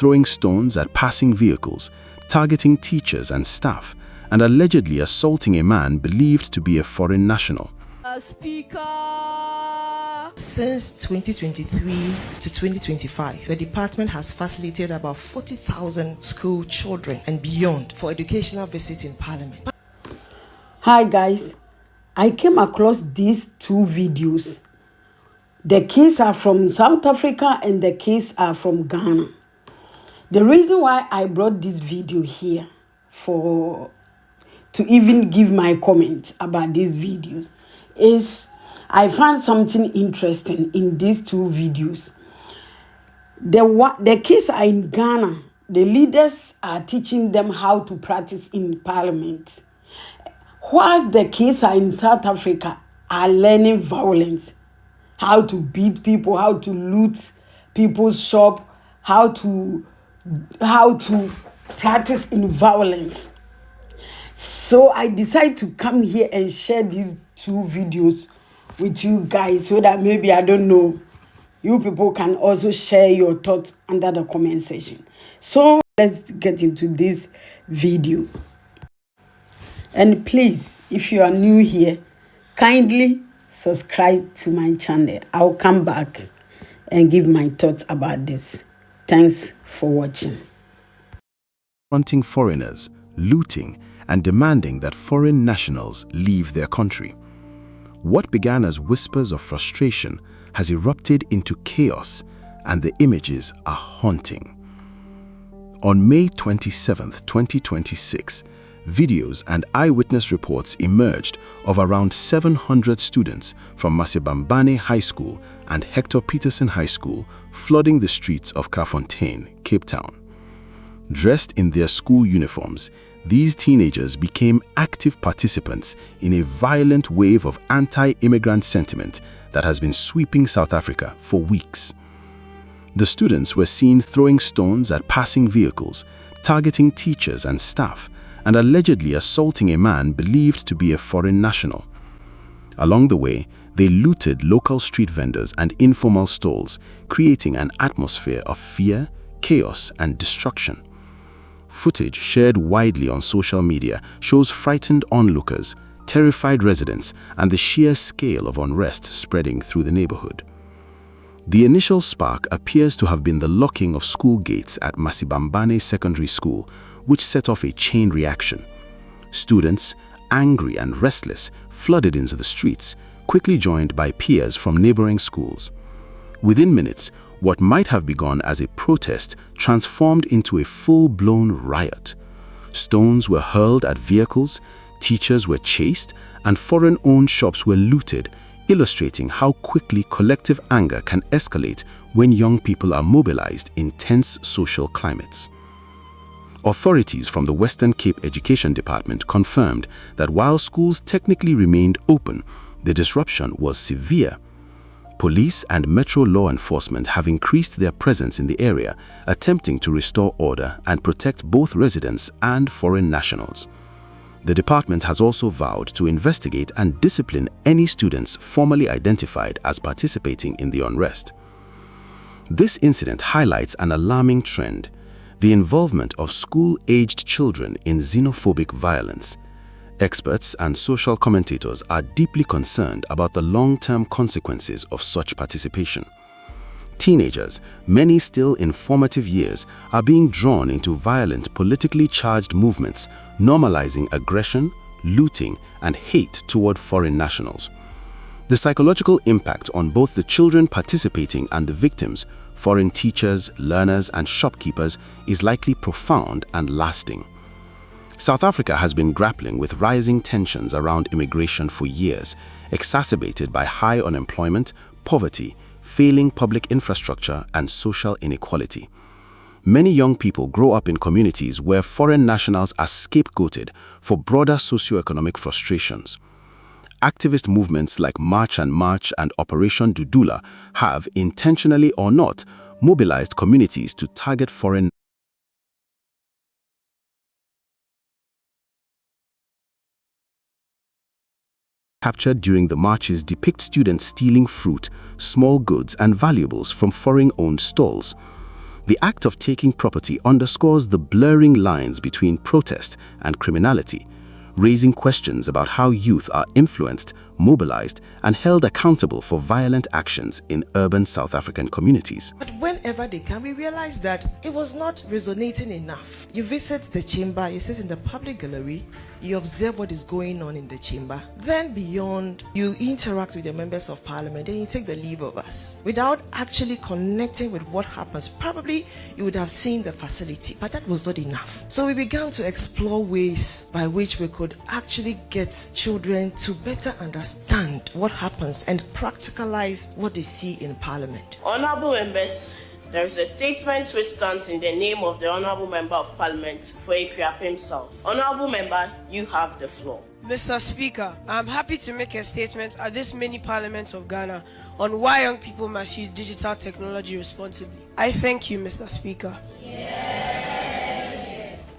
throwing stones at passing vehicles, targeting teachers and staff, and allegedly assaulting a man believed to be a foreign national. Speaker. Since 2023 to 2025, the department has facilitated about 40,000 school children and beyond for educational visits in Parliament. Hi guys, I came across these two videos. The kids are from South Africa and the kids are from Ghana. The reason why I brought this video here to even give my comment about these videos is I found something interesting in these two videos. The kids are in Ghana. The leaders are teaching them how to practice in Parliament. Whilst the kids are in South Africa are learning violence, how to beat people, how to loot people's shop, how to practice in violence. So I decided to come here and share these two videos with you guys so that maybe, I don't know, you people can also share your thoughts under the comment section. So let's get into this video. And please, if you are new here, kindly subscribe to my channel. I'll come back and give my thoughts about this. Thanks for watching. Confronting foreigners, looting, and demanding that foreign nationals leave their country. What began as whispers of frustration has erupted into chaos, and the images are haunting. On May 27, 2026, videos and eyewitness reports emerged of around 700 students from Masibambane High School and Hector Peterson High School flooding the streets of Kaffontein, Cape Town. Dressed in their school uniforms, these teenagers became active participants in a violent wave of anti-immigrant sentiment that has been sweeping South Africa for weeks. The students were seen throwing stones at passing vehicles, targeting teachers and staff, and allegedly assaulting a man believed to be a foreign national. Along the way, they looted local street vendors and informal stalls, creating an atmosphere of fear, chaos, and destruction. Footage shared widely on social media shows frightened onlookers, terrified residents, and the sheer scale of unrest spreading through the neighborhood. The initial spark appears to have been the locking of school gates at Masibambane Secondary School, which set off a chain reaction. Students, angry and restless, flooded into the streets, quickly joined by peers from neighboring schools. Within minutes, what might have begun as a protest transformed into a full-blown riot. Stones were hurled at vehicles, teachers were chased, and foreign-owned shops were looted, illustrating how quickly collective anger can escalate when young people are mobilized in tense social climates. Authorities from the Western Cape Education Department confirmed that while schools technically remained open, the disruption was severe. Police and Metro law enforcement have increased their presence in the area, attempting to restore order and protect both residents and foreign nationals. The department has also vowed to investigate and discipline any students formally identified as participating in the unrest. This incident highlights an alarming trend: the involvement of school-aged children in xenophobic violence. Experts and social commentators are deeply concerned about the long-term consequences of such participation. Teenagers, many still in formative years, are being drawn into violent, politically charged movements, normalizing aggression, looting, and hate toward foreign nationals. The psychological impact on both the children participating and the victims, foreign teachers, learners, and shopkeepers, is likely profound and lasting. South Africa has been grappling with rising tensions around immigration for years, exacerbated by high unemployment, poverty, failing public infrastructure, and social inequality. Many young people grow up in communities where foreign nationals are scapegoated for broader socioeconomic frustrations. Activist movements like March and March and Operation Dudula have, intentionally or not, mobilized communities to target foreign captured during the marches depict students stealing fruit, small goods, and valuables from foreign-owned stalls. The act of taking property underscores the blurring lines between protest and criminality, raising questions about how youth are influenced, mobilized, and held accountable for violent actions in urban South African communities. But whenever they can, we realize that it was not resonating enough. You visit the chamber, you sit in the public gallery, you observe what is going on in the chamber. Then beyond, you interact with the members of parliament and you take the leave of us. Without actually connecting with what happens, probably you would have seen the facility, but that was not enough. So we began to explore ways by which we could actually get children to better understand what happens and practicalize what they see in parliament. Honorable members, there is a statement which stands in the name of the Honorable Member of Parliament for Akuapem himself. Honorable Member, you have the floor. Mr. Speaker, I am happy to make a statement at this mini Parliament of Ghana on why young people must use digital technology responsibly. I thank you, Mr. Speaker.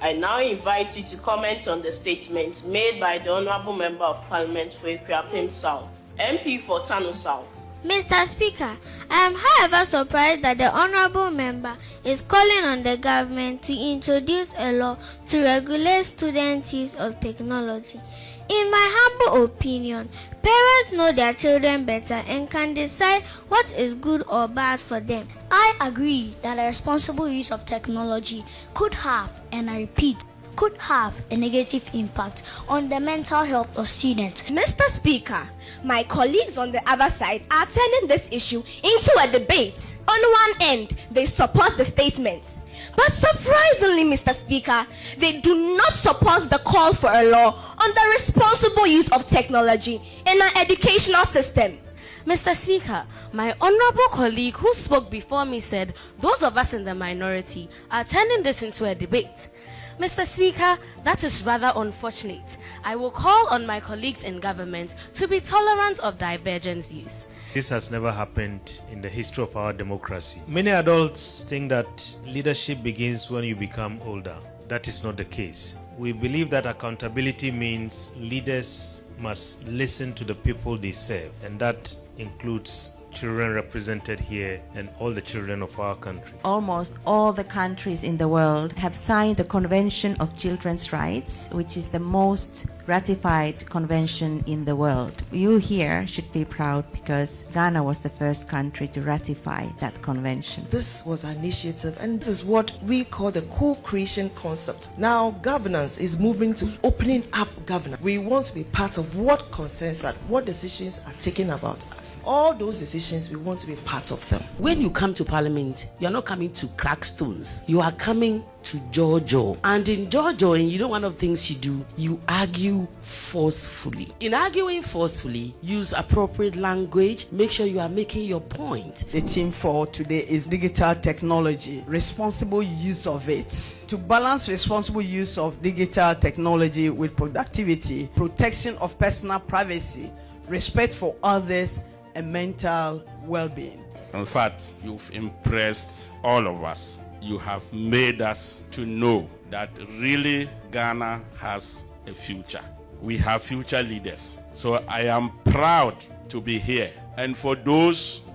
I now invite you to comment on the statement made by the Honorable Member of Parliament for Akuapem South, MP for Tano South. Mr. Speaker, I am however surprised that the Honorable Member is calling on the government to introduce a law to regulate students' use of technology. In my humble opinion, parents know their children better and can decide what is good or bad for them. I agree that a responsible use of technology could have, and I repeat, could have a negative impact on the mental health of students. Mr. Speaker, my colleagues on the other side are turning this issue into a debate. On one end, they support the statement. But surprisingly, Mr. Speaker, they do not support the call for a law on the responsible use of technology in our educational system. Mr. Speaker, my honorable colleague who spoke before me said those of us in the minority are turning this into a debate. Mr. Speaker, that is rather unfortunate. I will call on my colleagues in government to be tolerant of divergent views. This has never happened in the history of our democracy. Many adults think that leadership begins when you become older. That is not the case. We believe that accountability means leaders must listen to the people they serve, and that includes children represented here and all the children of our country. Almost all the countries in the world have signed the Convention of Children's Rights, which is the most ratified convention in the world. You here should be proud because Ghana was the first country to ratify that convention. This was an initiative, and this is what we call the co-creation concept. Now, governance is moving to opening up governance. We want to be part of what concerns us, what decisions are taken about us. All those decisions, we want to be part of them. When you come to Parliament, you are not coming to crack stones. You are coming to Jojo. And in Jojo, and you know one of the things you do, you argue forcefully. In arguing forcefully, use appropriate language, make sure you are making your point. The theme for today is digital technology, responsible use of it. To balance responsible use of digital technology with productivity, protection of personal privacy, respect for others, and mental well-being. In fact, you've impressed all of us. You have made us to know that really Ghana has a future. We have future leaders. So I am proud to be here. And for those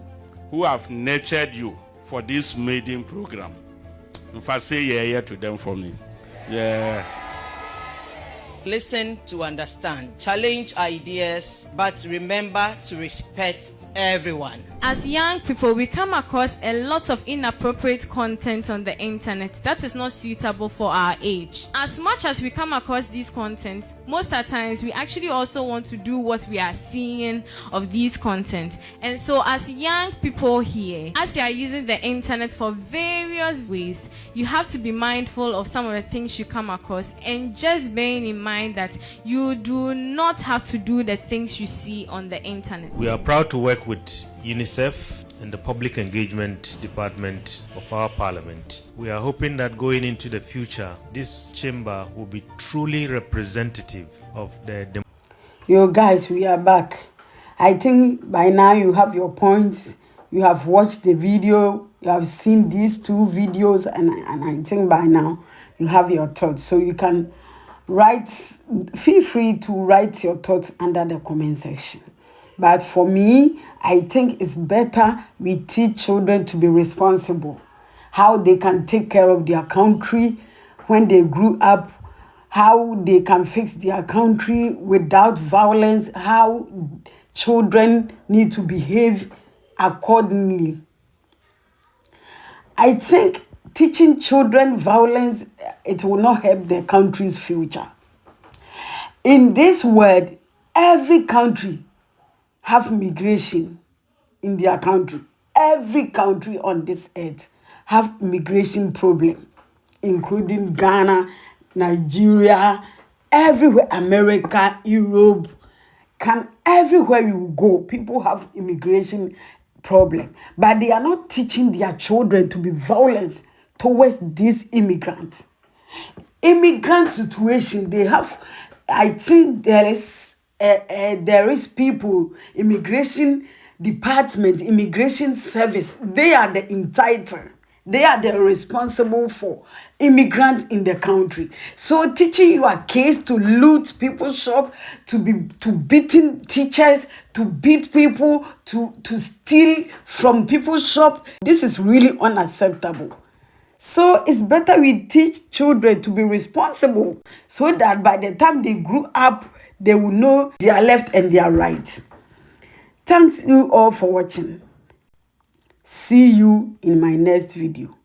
who have nurtured you for this maiden program, in fact, say yeah to them for me. Yeah. Listen to understand, challenge ideas, but remember to respect everyone. As young people, we come across a lot of inappropriate content on the internet that is not suitable for our age. As much as we come across these contents, most of the times we actually also want to do what we are seeing of these content. And so as young people here, as you are using the internet for various ways, you have to be mindful of some of the things you come across, and just bearing in mind that you do not have to do the things you see on the internet. We are proud to work with UNICEF and the Public Engagement Department of our Parliament. We are hoping that going into the future, this chamber will be truly representative of the Yo guys, we are back. I think by now you have your points. You have watched the video. You have seen these two videos, and I think by now you have your thoughts. So you can feel free to write your thoughts under the comment section. But for me, I think it's better we teach children to be responsible. how they can take care of their country when they grew up, how they can fix their country without violence, how children need to behave accordingly. I think teaching children violence, it will not help their country's future. In this world, every country have migration in their country. Every country on this earth have immigration problem, including Ghana, Nigeria, everywhere, America, Europe, everywhere you go, people have immigration problem. But they are not teaching their children to be violent towards these immigrants. Immigrant situation, they have, I think there is people, immigration department, immigration service, they are the entitled. They are the responsible for immigrants in the country. So teaching your kids to loot people's shop, to beating teachers, to beat people, to steal from people's shop, this is really unacceptable. So it's better we teach children to be responsible so that by the time they grew up, they will know their left and their right. Thanks you all for watching. See you in my next video.